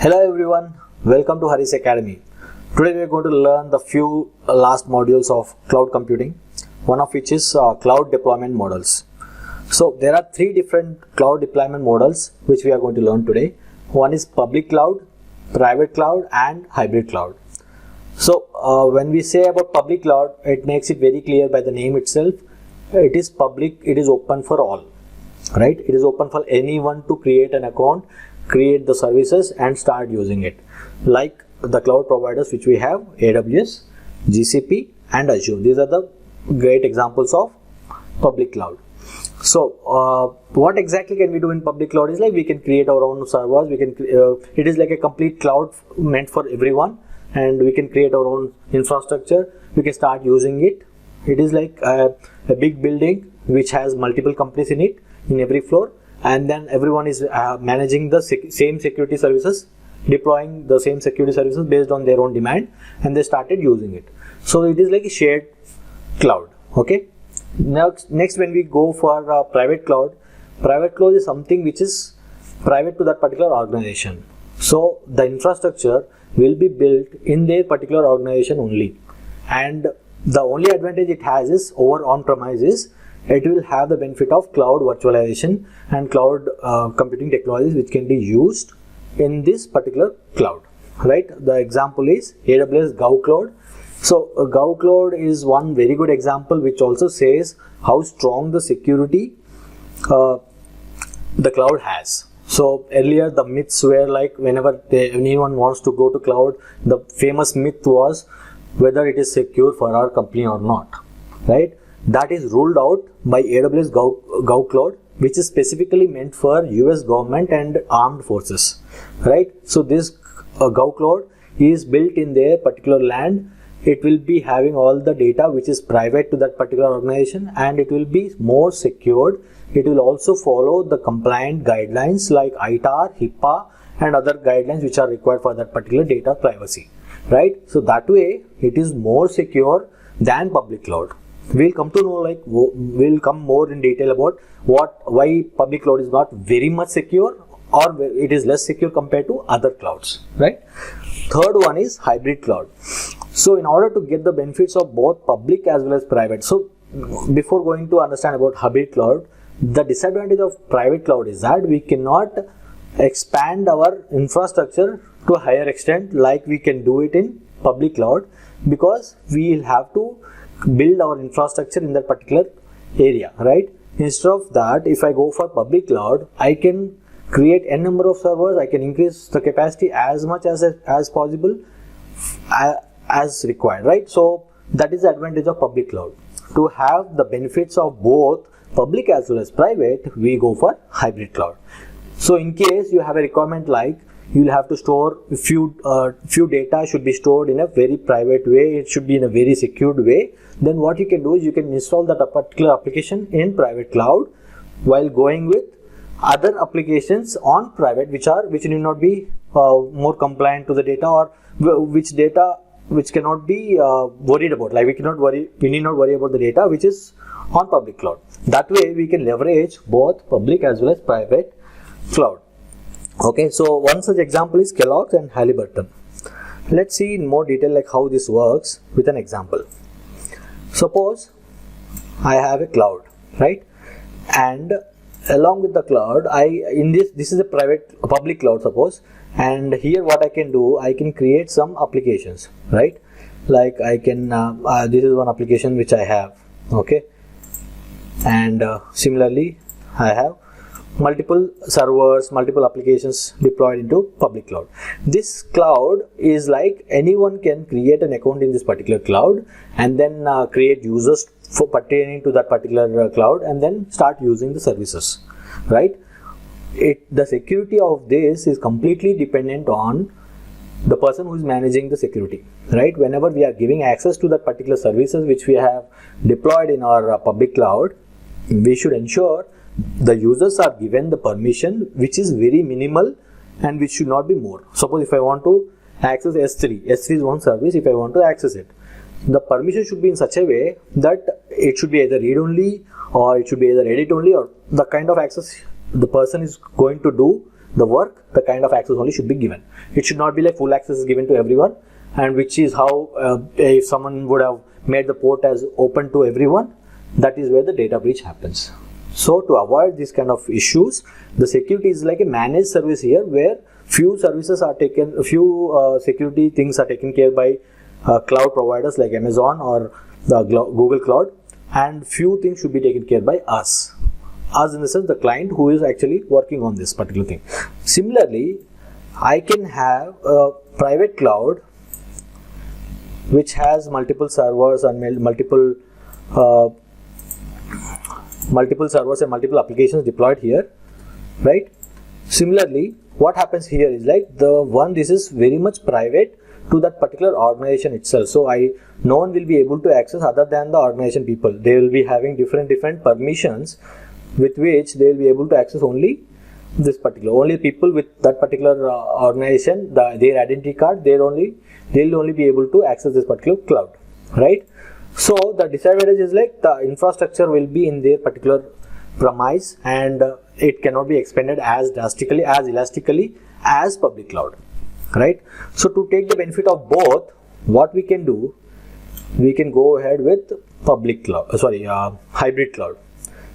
Hello everyone, welcome to Hari's Academy. Today we are going to learn the few last modules of cloud computing, one of which is cloud deployment models. So there are three different cloud deployment models which we are going to learn today. One is public cloud, private cloud and hybrid cloud. So when we say about public cloud, it makes it very clear by the name itself. It is public, it is open for all, right? It is open for anyone to create an account, create the services and start using it, like the cloud providers which we have: AWS, GCP and Azure. These are the great examples of public cloud. So what exactly can we do in public cloud is like we can create our own servers. We can it is like a complete cloud meant for everyone, and we can create our own infrastructure. We can start using it. It is like a big building which has multiple companies in it, in every floor, and then everyone is managing the same security services, deploying the same security services based on their own demand, and they started using it. So it is like a shared cloud. Okay, next when we go for private cloud is something which is private to that particular organization. So the infrastructure will be built in their particular organization only, and the only advantage it has is over on-premises. It will have the benefit of cloud virtualization and cloud computing technologies which can be used in this particular cloud, right? The example is AWS GovCloud. So GovCloud is one very good example which also says how strong the security the cloud has. So earlier the myths were like whenever anyone wants to go to cloud, the famous myth was whether it is secure for our company or not, right? That is ruled out by AWS GovCloud, which is specifically meant for US government and armed forces, right? So this GovCloud is built in their particular land. It will be having all the data which is private to that particular organization, and it will be more secured. It will also follow the compliant guidelines like ITAR, HIPAA and other guidelines which are required for that particular data privacy, right? So that way it is more secure than public cloud. We'll come to know, we'll come more in detail about why public cloud is not very much secure or it is less secure compared to other clouds, right? Third one is hybrid cloud. So in order to get the benefits of both public as well as private, so before going to understand about hybrid cloud, the disadvantage of private cloud is that we cannot expand our infrastructure to a higher extent like we can do it in public cloud, because we will have to build our infrastructure in that particular area, right? Instead of that, if I go for public cloud, I can create n number of servers. I can increase the capacity as much as possible as required, right? So that is the advantage of public cloud. To have the benefits of both public as well as private, we go for hybrid cloud. So in case you have a requirement like you will have to store few data should be stored in a very private way, it should be in a very secured way, then what you can do is you can install that particular application in private cloud while going with other applications on private which need not be more compliant to the data, or which cannot be worried about. Like we need not worry about the data which is on public cloud. That way we can leverage both public as well as private cloud. Okay, so one such example is Kellogg's and Halliburton. Let's see in more detail like how this works with an example. Suppose I have a cloud, right? And along with the cloud, this is a public cloud, suppose, and here what I can do, I can create some applications, right? Like I can this is one application which I have, okay, and similarly I have multiple servers, multiple applications deployed into public cloud. This cloud is like anyone can create an account in this particular cloud and then create users for pertaining to that particular cloud and then start using the services, right? The security of this is completely dependent on the person who is managing the security, right? Whenever we are giving access to that particular services which we have deployed in our public cloud, we should ensure the users are given the permission which is very minimal and which should not be more. Suppose if I want to access S3 is one service. If I want to access it, the permission should be in such a way that it should be either read only or it should be either edit only, or the kind of access the person is going to do the work, the kind of access only should be given. It should not be like full access is given to everyone, and which is how if someone would have made the port as open to everyone, that is where the data breach happens. So to avoid these kind of issues, the security is like a managed service here, where few services are taken, few security things are taken care by cloud providers like Amazon or the Google Cloud, and few things should be taken care by us. Us in the sense the client who is actually working on this particular thing. Similarly, I can have a private cloud which has multiple servers and multiple servers and multiple applications deployed here, right? Similarly, what happens here is like this is very much private to that particular organization itself. So no one will be able to access other than the organization people. They will be having different permissions with which they will be able to access only only people with that particular organization, their identity card. They'll only be able to access this particular cloud, right? So the disadvantage is like the infrastructure will be in their particular premise, and it cannot be expanded as drastically, as elastically as public cloud, right? So to take the benefit of both, what we can do, we can go ahead with hybrid cloud.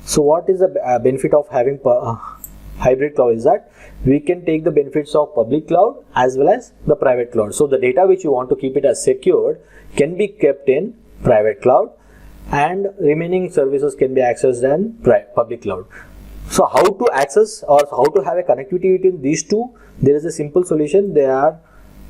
So what is the benefit of having hybrid cloud is that we can take the benefits of public cloud as well as the private cloud. So the data which you want to keep it as secured can be kept in private cloud, and remaining services can be accessed in public cloud. So how to access or how to have a connectivity between these two? There is a simple solution.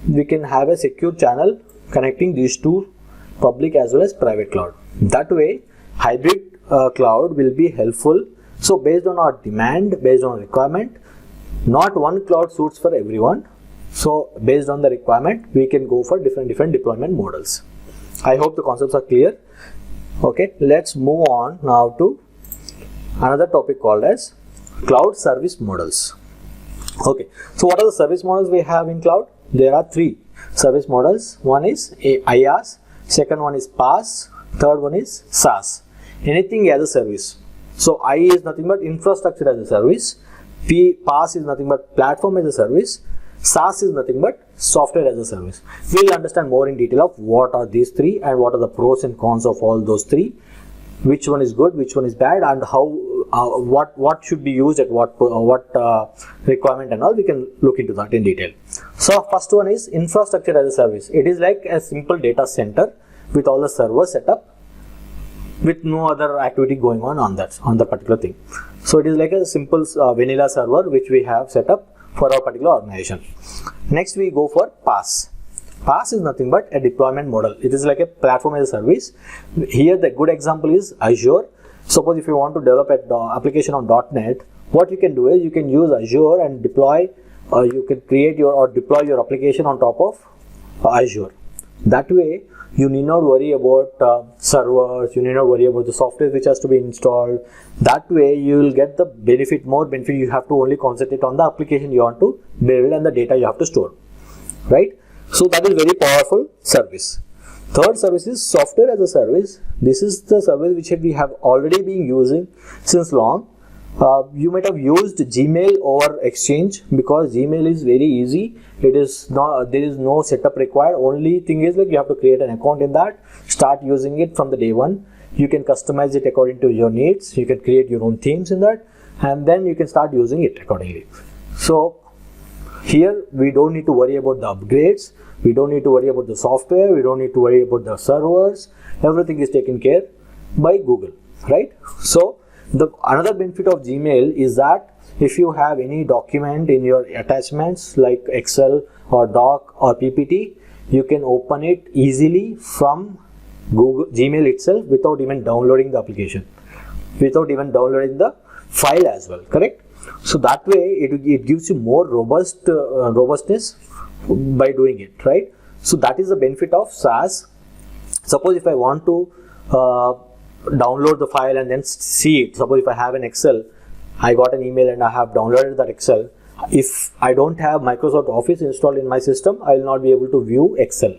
We can have a secure channel connecting these two, public as well as private cloud. That way, hybrid cloud will be helpful. So based on our demand, based on requirement, not one cloud suits for everyone. So based on the requirement, we can go for different deployment models. I hope the concepts are clear. Okay, let's move on now to another topic called as cloud service models. Okay, so what are the service models we have in cloud? There are three service models. One is IaaS, second one is PaaS, third one is SaaS. Anything as a service. So I is nothing but infrastructure as a service. PaaS is nothing but platform as a service. SaaS is nothing but software as a service. We'll understand more in detail of what are these three and what are the pros and cons of all those three. Which one is good, which one is bad, and how what should be used at what requirement and all. We can look into that in detail. So first one is infrastructure as a service. It is like a simple data center with all the servers set up, with no other activity going on the particular thing. So it is like a simple vanilla server which we have set up for our particular organization. Next we go for PaaS. PaaS is nothing but a deployment model. It is like a platform as a service. Here the good example is Azure. Suppose if you want to develop an application on .NET, what you can do is you can use Azure and deploy, you can create or deploy your application on top of Azure. That way you need not worry about servers, you need not worry about the software which has to be installed. That way you will get the more benefit. You have to only concentrate on the application you want to build and the data you have to store, right? So that is very powerful service. Third service is software as a service. This is the service which we have already been using since long. You might have used Gmail or Exchange, because Gmail is very easy. There is no setup required. Only thing is like you have to create an account in that, start using it from the day one. You can customize it according to your needs. You can create your own themes in that, and then you can start using it accordingly. So here we don't need to worry about the upgrades. We don't need to worry about the software. We don't need to worry about the servers. Everything is taken care by Google, right? So another benefit of Gmail is that if you have any document in your attachments like Excel or Doc or PPT, you can open it easily from Gmail itself without even downloading the application, without even downloading the file as well, correct? So that way it gives you more robustness by doing it, right? So that is the benefit of SaaS. Suppose if I want to download the file and then see it. Suppose if I have an Excel, I got an email and I have downloaded that Excel. If I don't have Microsoft Office installed in my system, I will not be able to view Excel.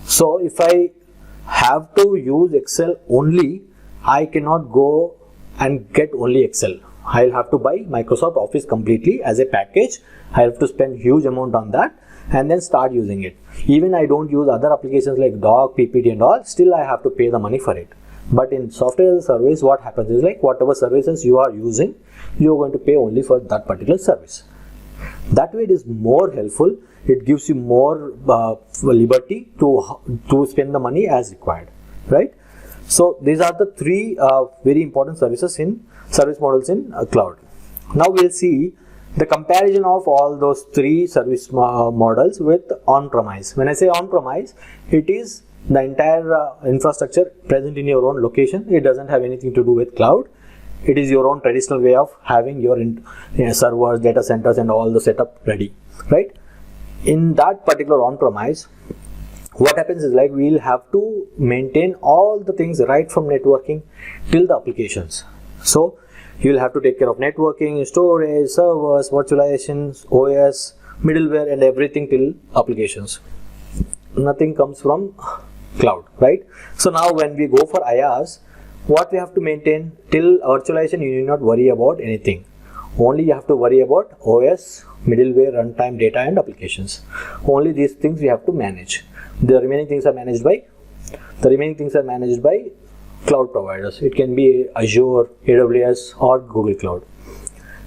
So if I have to use Excel only, I cannot go and get only Excel. I'll have to buy Microsoft Office completely as a package. I have to spend huge amount on that and then start using it. Even I don't use other applications like Doc, PPT and all, still I have to pay the money for it. But in software as a service, what happens is like whatever services you are using, you're going to pay only for that particular service. That way it is more helpful. It gives you more liberty to spend the money as required, right? So these are the three very important service models in cloud. Now we'll see the comparison of all those three service models with on-premise. When I say on-premise, it is the entire infrastructure present in your own location. It doesn't have anything to do with cloud. It is your own traditional way of having your servers, data centers and all the setup ready, right? In that particular on-premise, what happens is like we'll have to maintain all the things right from networking till the applications. So you'll have to take care of networking, storage, servers, virtualizations, OS, middleware and everything till applications. Nothing comes from cloud, right? So now when we go for IaaS, what we have to maintain till virtualization, you need not worry about anything. Only you have to worry about OS, middleware, runtime, data and applications. Only these things we have to manage. The remaining things are managed by cloud providers. It can be Azure, AWS or Google Cloud.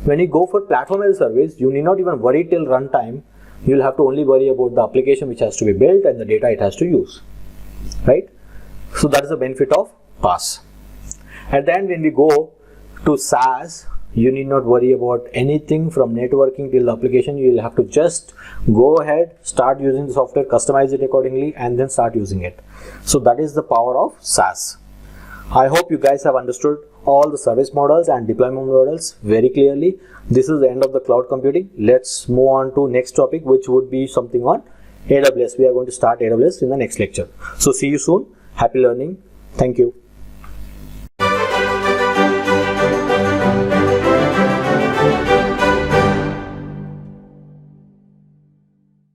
When you go for platform as a service, you need not even worry till runtime. You'll have to only worry about the application which has to be built and the data it has to use, right? So that is the benefit of PaaS. At the end, when we go to SaaS, you need not worry about anything from networking till the application. You will have to just go ahead, start using the software, customize it accordingly and then start using it. So that is the power of SaaS. I hope you guys have understood all the service models and deployment models very clearly. This is the end of the cloud computing. Let's move on to next topic, which would be something on AWS. We are going to start AWS in the next lecture. So see you soon. Happy learning. Thank you.